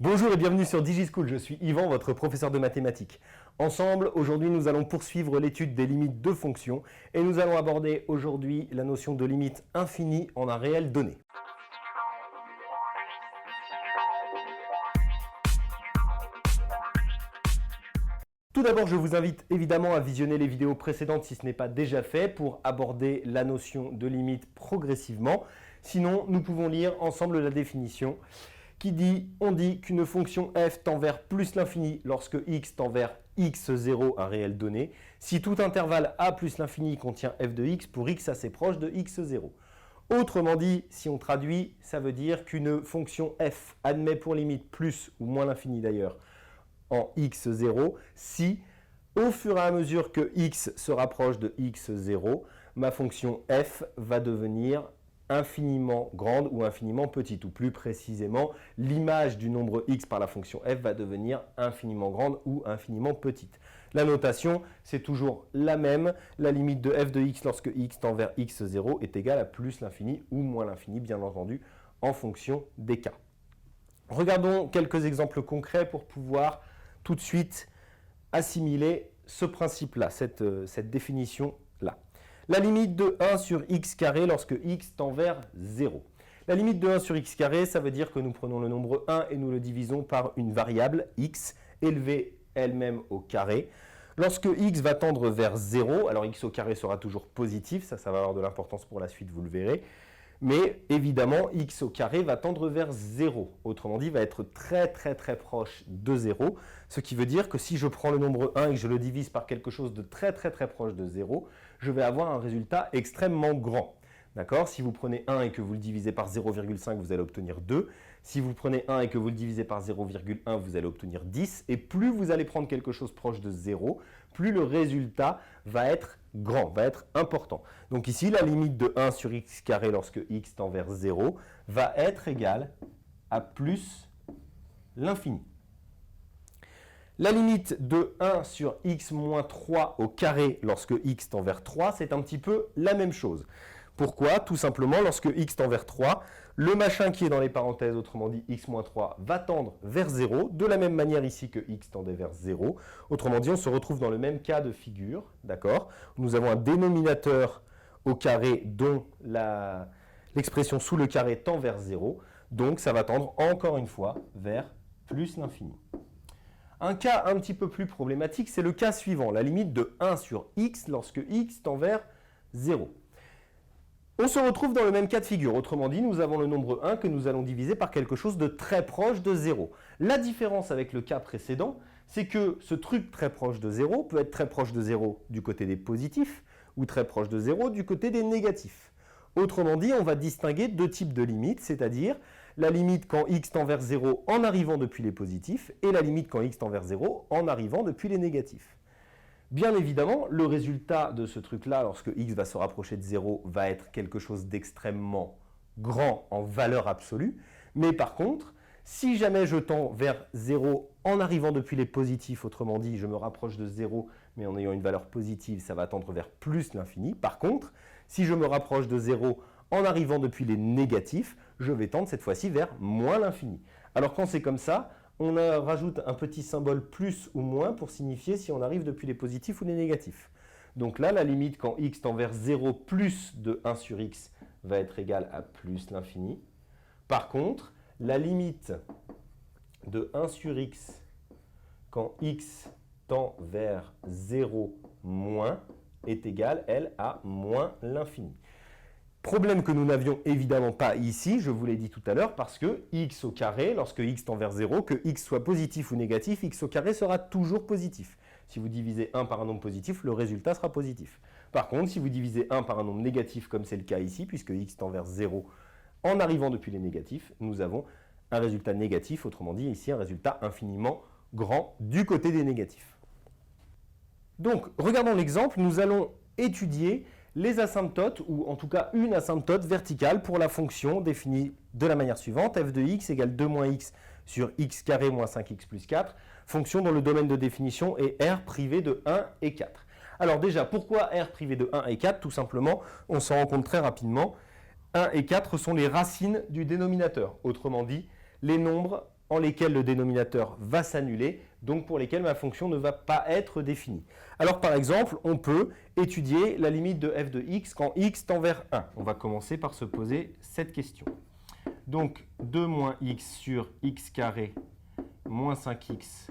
Bonjour et bienvenue sur DigiSchool, je suis Yvan, votre professeur de mathématiques. Ensemble, aujourd'hui, nous allons poursuivre l'étude des limites de fonctions et nous allons aborder aujourd'hui la notion de limite infinie en un réel donné. Tout d'abord, je vous invite évidemment à visionner les vidéos précédentes si ce n'est pas déjà fait pour aborder la notion de limite progressivement. Sinon, nous pouvons lire ensemble la définition qui dit, on dit qu'une fonction f tend vers plus l'infini lorsque x tend vers x0, un réel donné, si tout intervalle a plus l'infini contient f de x pour x assez proche de x0. Autrement dit, si on traduit, ça veut dire qu'une fonction f admet pour limite plus ou moins l'infini d'ailleurs en x0 si, au fur et à mesure que x se rapproche de x0, ma fonction f va devenir infiniment grande ou infiniment petite, ou plus précisément, l'image du nombre x par la fonction f va devenir infiniment grande ou infiniment petite. La notation, c'est toujours la même. La limite de f de x lorsque x tend vers x0 est égale à plus l'infini ou moins l'infini, bien entendu, en fonction des cas. Regardons quelques exemples concrets pour pouvoir tout de suite assimiler ce principe-là, cette définition-là. La limite de 1 sur x carré lorsque x tend vers 0. La limite de 1 sur x carré, ça veut dire que nous prenons le nombre 1 et nous le divisons par une variable x élevée elle-même au carré. Lorsque x va tendre vers 0, alors x au carré sera toujours positif, ça va avoir de l'importance pour la suite, vous le verrez. Mais évidemment, x au carré va tendre vers 0. Autrement dit, va être très proche de 0. Ce qui veut dire que si je prends le nombre 1 et que je le divise par quelque chose de très proche de 0, je vais avoir un résultat extrêmement grand. D'accord? Si vous prenez 1 et que vous le divisez par 0,5, vous allez obtenir 2. Si vous prenez 1 et que vous le divisez par 0,1, vous allez obtenir 10. Et plus vous allez prendre quelque chose proche de 0, plus le résultat va être grand, va être important. Donc ici, la limite de 1 sur x carré lorsque x tend vers 0 va être égale à plus l'infini. La limite de 1 sur x moins 3 au carré lorsque x tend vers 3, c'est un petit peu la même chose. Pourquoi? Tout simplement, lorsque x tend vers 3, le machin qui est dans les parenthèses, autrement dit x moins 3, va tendre vers 0, de la même manière ici que x tendait vers 0. Autrement dit, on se retrouve dans le même cas de figure, d'accord? Nous avons un dénominateur au carré dont l'expression sous le carré tend vers 0, donc ça va tendre encore une fois vers plus l'infini. Un cas un petit peu plus problématique, c'est le cas suivant, la limite de 1 sur x lorsque x tend vers 0. On se retrouve dans le même cas de figure. Autrement dit, nous avons le nombre 1 que nous allons diviser par quelque chose de très proche de 0. La différence avec le cas précédent, c'est que ce truc très proche de 0 peut être très proche de 0 du côté des positifs ou très proche de 0 du côté des négatifs. Autrement dit, on va distinguer deux types de limites, c'est-à-dire la limite quand x tend vers 0 en arrivant depuis les positifs et la limite quand x tend vers 0 en arrivant depuis les négatifs. Bien évidemment, le résultat de ce truc-là, lorsque x va se rapprocher de 0, va être quelque chose d'extrêmement grand en valeur absolue. Mais par contre, si jamais je tends vers 0 en arrivant depuis les positifs, autrement dit, je me rapproche de 0, mais en ayant une valeur positive, ça va tendre vers plus l'infini. Par contre, si je me rapproche de 0 en arrivant depuis les négatifs, je vais tendre cette fois-ci vers moins l'infini. Alors quand c'est comme ça, on rajoute un petit symbole plus ou moins pour signifier si on arrive depuis les positifs ou les négatifs. Donc là, la limite quand x tend vers 0 plus de 1 sur x va être égale à plus l'infini. Par contre, la limite de 1 sur x quand x tend vers 0 moins est égale, elle, à moins l'infini. Problème que nous n'avions évidemment pas ici, je vous l'ai dit tout à l'heure, parce que x au carré, lorsque x tend vers 0, que x soit positif ou négatif, x au carré sera toujours positif. Si vous divisez 1 par un nombre positif, le résultat sera positif. Par contre, si vous divisez 1 par un nombre négatif, comme c'est le cas ici, puisque x tend vers 0 en arrivant depuis les négatifs, nous avons un résultat négatif, autrement dit ici un résultat infiniment grand du côté des négatifs. Donc, regardons l'exemple, nous allons étudier les asymptotes, ou en tout cas une asymptote verticale pour la fonction définie de la manière suivante, f de x égale 2 moins x sur x carré moins 5x plus 4, fonction dont le domaine de définition est R privé de 1 et 4. Alors déjà, pourquoi R privé de 1 et 4? Tout simplement, on s'en rend compte très rapidement, 1 et 4 sont les racines du dénominateur. Autrement dit, les nombres en lesquels le dénominateur va s'annuler, donc pour lesquels ma fonction ne va pas être définie. Alors par exemple, on peut étudier la limite de f de x quand x tend vers 1. On va commencer par se poser cette question. Donc 2 moins x sur x carré moins 5x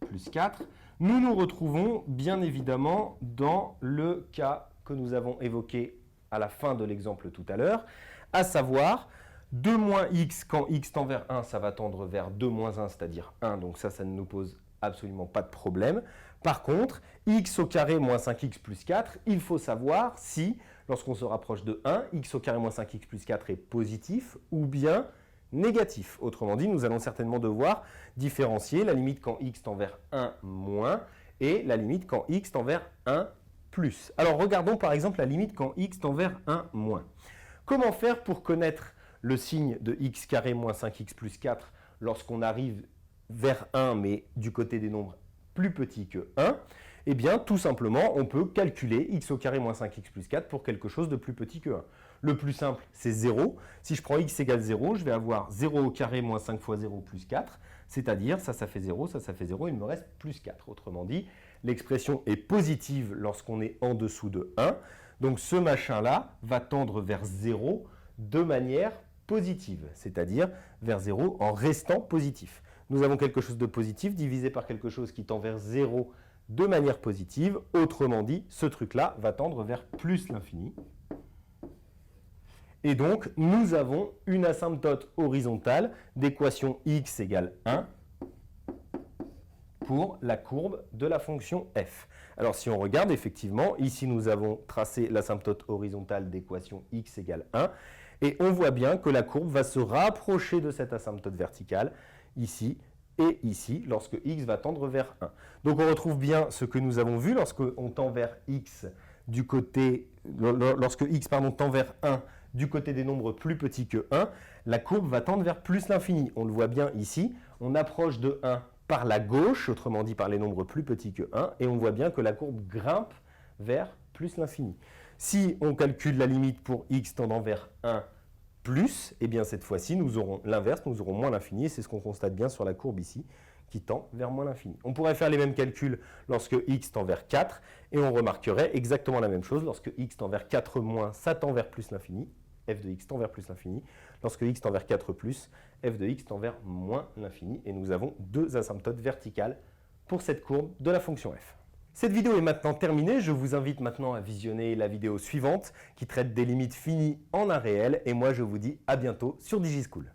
plus 4. Nous nous retrouvons bien évidemment dans le cas que nous avons évoqué à la fin de l'exemple tout à l'heure, à savoir 2 moins x quand x tend vers 1, ça va tendre vers 2 moins 1, c'est-à-dire 1, donc ça ne nous pose absolument pas de problème. Par contre, x au carré moins 5x plus 4, il faut savoir si, lorsqu'on se rapproche de 1, x au carré moins 5x plus 4 est positif ou bien négatif. Autrement dit, nous allons certainement devoir différencier la limite quand x tend vers 1 moins et la limite quand x tend vers 1 plus. Alors regardons par exemple la limite quand x tend vers 1 moins. Comment faire pour connaître le signe de x carré moins 5x plus 4 lorsqu'on arrive vers 1 mais du côté des nombres plus petits que 1? Eh bien, tout simplement, on peut calculer x au carré moins 5x plus 4 pour quelque chose de plus petit que 1. Le plus simple, c'est 0. Si je prends x égale 0, je vais avoir 0 au carré moins 5 fois 0 plus 4, c'est-à-dire ça fait 0, ça fait 0, il me reste plus 4. Autrement dit, l'expression est positive lorsqu'on est en dessous de 1. Donc ce machin-là va tendre vers 0 de manière positive, c'est-à-dire vers 0 en restant positif. Nous avons quelque chose de positif divisé par quelque chose qui tend vers 0 de manière positive. Autrement dit, ce truc-là va tendre vers plus l'infini. Et donc, nous avons une asymptote horizontale d'équation x égale 1 pour la courbe de la fonction f. Alors, si on regarde, effectivement, ici, nous avons tracé l'asymptote horizontale d'équation x égale 1. Et on voit bien que la courbe va se rapprocher de cette asymptote verticale, ici et ici, lorsque x va tendre vers 1. Donc, on retrouve bien ce que nous avons vu lorsqu'on tend vers x du côté, lorsque x tend vers 1 du côté des nombres plus petits que 1, la courbe va tendre vers plus l'infini. On le voit bien ici, on approche de 1 par la gauche, autrement dit par les nombres plus petits que 1, et on voit bien que la courbe grimpe vers plus l'infini. Si on calcule la limite pour x tendant vers 1 plus, eh bien cette fois-ci, nous aurons l'inverse, nous aurons moins l'infini, et c'est ce qu'on constate bien sur la courbe ici, qui tend vers moins l'infini. On pourrait faire les mêmes calculs lorsque x tend vers 4, et on remarquerait exactement la même chose. Lorsque x tend vers 4 moins, ça tend vers plus l'infini, f de x tend vers plus l'infini. Lorsque x tend vers 4 plus, f de x tend vers moins l'infini. Et nous avons deux asymptotes verticales pour cette courbe de la fonction f. Cette vidéo est maintenant terminée. Je vous invite maintenant à visionner la vidéo suivante qui traite des limites finies en un réel. Et moi, je vous dis à bientôt sur DigiSchool.